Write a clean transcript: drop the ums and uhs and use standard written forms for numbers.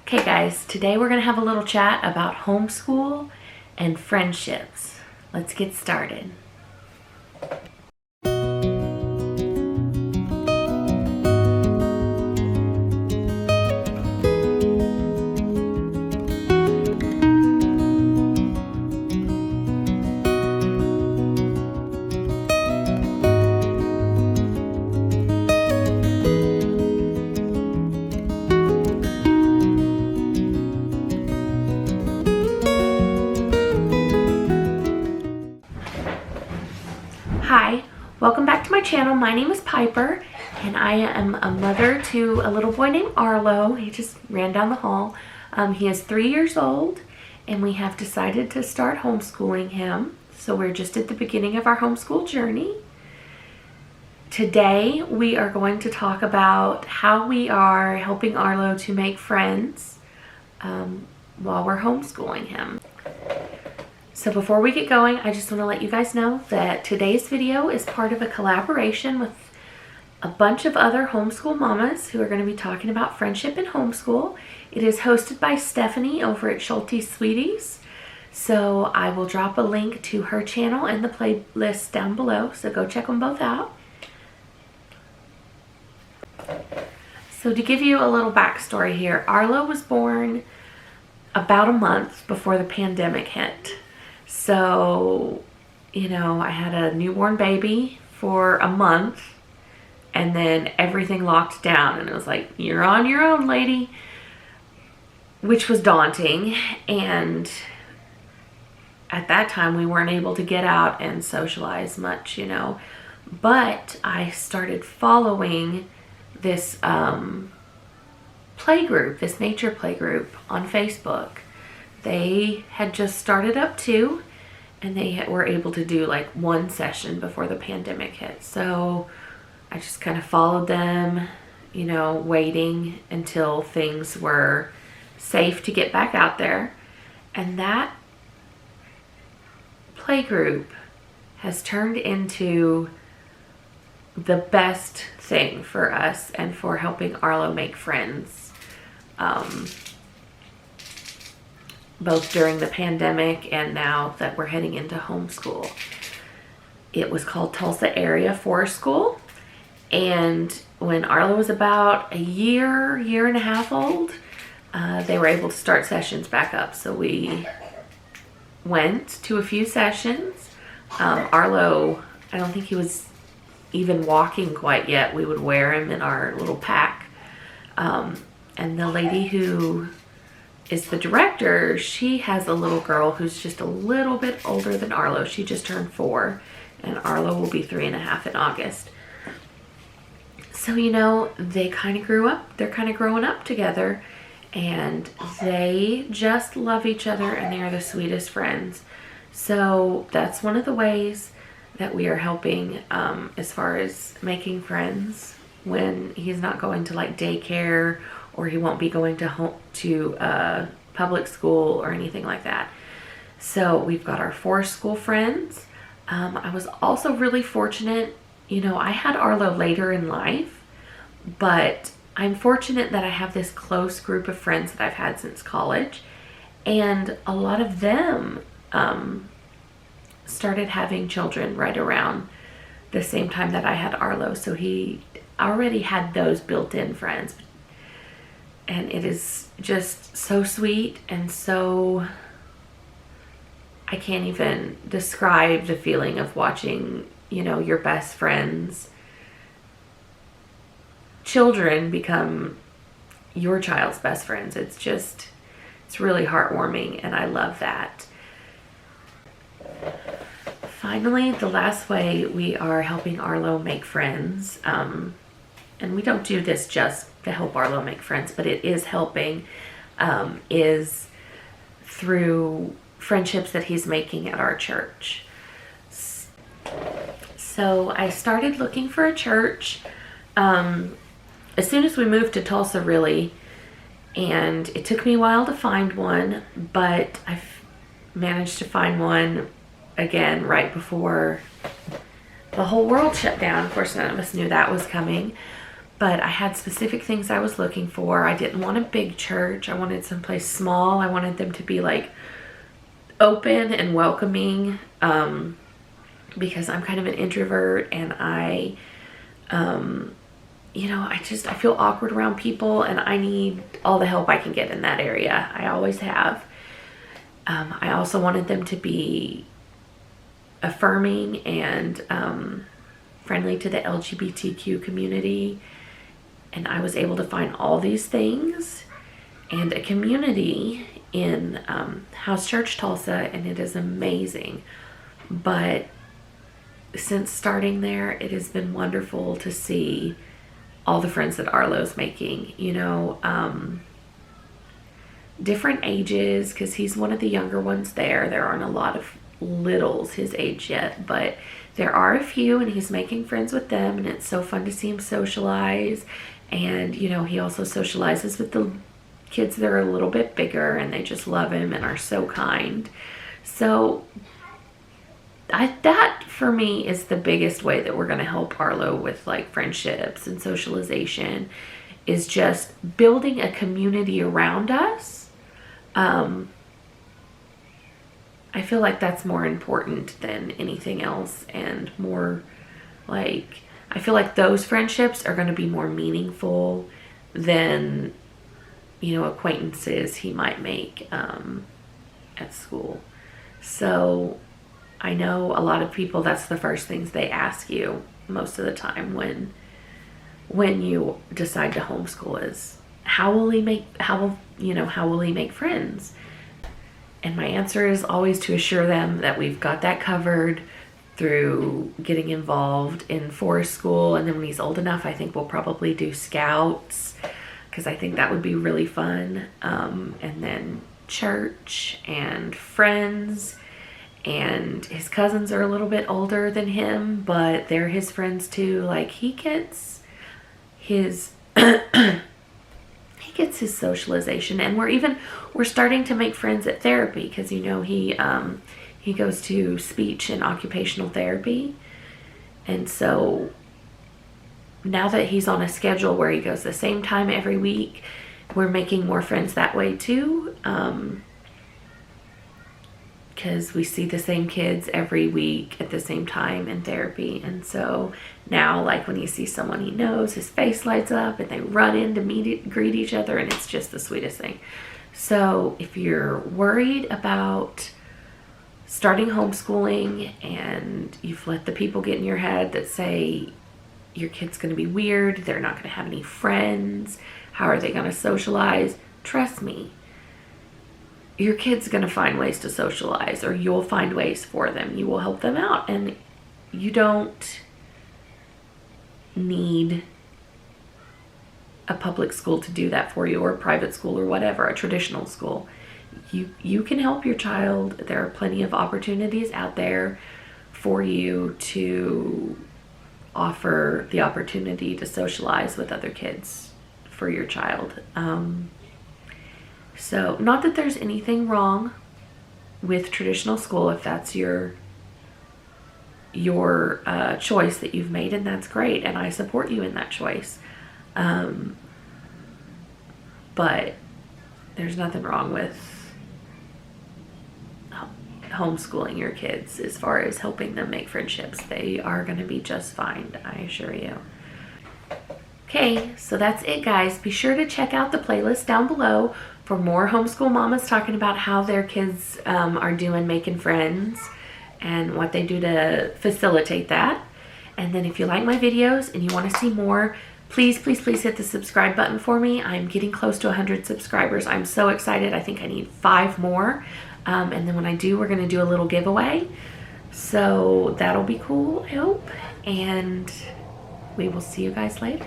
Okay guys, today we're going to have a little chat about homeschool and friendships. Let's get started. Hi, welcome back to my channel. My name is Piper and I am a mother to a little boy named Arlo. He just ran down the hall. He is 3 years old and we have decided to start homeschooling him. So we're just at the beginning of our homeschool journey. Today we are going to talk about how we are helping Arlo to make friends while we're homeschooling him. So before we get going, I just want to let you guys know that today's video is part of a collaboration with a bunch of other homeschool mamas who are going to be talking about friendship and homeschool. It is hosted by Stephanie over at Schulte's Sweeties. So I will drop a link to her channel in the playlist down below. So go check them both out. So to give you a little backstory here, Arlo was born about a month before the pandemic hit. So, you know, I had a newborn baby for a month and then everything locked down and it was like, you're on your own, lady, which was daunting. And at that time we weren't able to get out and socialize much, you know, but I started following this play group, this nature play group on Facebook. They had just started up too, and they were able to do like one session before the pandemic hit. So I just kind of followed them, you know, waiting until things were safe to get back out there. And that play group has turned into the best thing for us and for helping Arlo make friends. Both during the pandemic and now that we're heading into homeschool. It was called Tulsa Area Forest School. And when Arlo was about a year and a half old, they were able to start sessions back up. So we went to a few sessions. Arlo, I don't think he was even walking quite yet. We would wear him in our little pack. And the lady who is the director, she has a little girl who's just a little bit older than Arlo. She just turned 4 and Arlo will be 3.5 in August. So, you know, they kind of grew up. They're kind of growing up together and they just love each other and they are the sweetest friends. So that's one of the ways that we are helping as far as making friends when he's not going to like daycare or he won't be going to public school or anything like that. So we've got our forest school friends. I was also really fortunate, you know, I had Arlo later in life, but I'm fortunate that I have this close group of friends that I've had since college, and a lot of them started having children right around the same time that I had Arlo. So he already had those built-in friends. And it is just so sweet and so, I can't even describe the feeling of watching, you know, your best friends' children become your child's best friends. It's just, it's really heartwarming and I love that. Finally, the last way we are helping Arlo make friends, and we don't do this just to help Arlo make friends, but it is helping, is through friendships that he's making at our church. So I started looking for a church as soon as we moved to Tulsa, really, and it took me a while to find one, but I've managed to find one again right before the whole world shut down. Of course, none of us knew that was coming. but I had specific things I was looking for. I didn't want a big church. I wanted someplace small. I wanted them to be like open and welcoming, because I'm kind of an introvert, and I feel awkward around people, and I need all the help I can get in that area. I always have. I also wanted them to be affirming and friendly to the LGBTQ community. And I was able to find all these things and a community in House Church Tulsa, and it is amazing. But since starting there, it has been wonderful to see all the friends that Arlo's making, different ages, because he's one of the younger ones there. There aren't a lot of littles his age yet, but there are a few, and he's making friends with them, and it's so fun to see him socialize. And he also socializes with the kids that are a little bit bigger, and they just love him and are so kind. So that for me is the biggest way that we're going to help Arlo with like friendships and socialization, is just building a community around us. I feel like that's more important than anything else, and more like, I feel like those friendships are going to be more meaningful than, acquaintances he might make at school. So I know a lot of people, that's the first things they ask you most of the time when you decide to homeschool is, how will he make friends? And my answer is always to assure them that we've got that covered through getting involved in forest school. And then when he's old enough, I think we'll probably do scouts, because I think that would be really fun. And then church and friends, and his cousins are a little bit older than him, but they're his friends too. Like, he gets his his socialization, and we're starting to make friends at therapy, because he goes to speech and occupational therapy. And so now that he's on a schedule where he goes the same time every week, we're making more friends that way too, because we see the same kids every week at the same time in therapy. And so now, like, when he sees someone he knows, his face lights up and they run in to greet each other, and it's just the sweetest thing. So if you're worried about starting homeschooling and you've let the people get in your head that say your kid's going to be weird, they're not going to have any friends, how are they going to socialize? Trust me, your kid's going to find ways to socialize, or you'll find ways for them. You will help them out, and you don't need a public school to do that for you, or a private school, or whatever, a traditional school. You can help your child. There are plenty of opportunities out there for you to offer the opportunity to socialize with other kids for your child. So not that there's anything wrong with traditional school if that's your choice that you've made, and that's great, and I support you in that choice. But there's nothing wrong with homeschooling your kids as far as helping them make friendships. They are going to be just fine, I assure you. Okay, so that's it, guys. Be sure to check out the playlist down below for more homeschool mamas talking about how their kids are doing making friends and what they do to facilitate that. And then if you like my videos and you want to see more, please, please, please hit the subscribe button for me. I'm getting close to 100 subscribers. I'm so excited. I think I need 5 more. And then when I do, we're going to do a little giveaway. So that'll be cool, I hope. And we will see you guys later.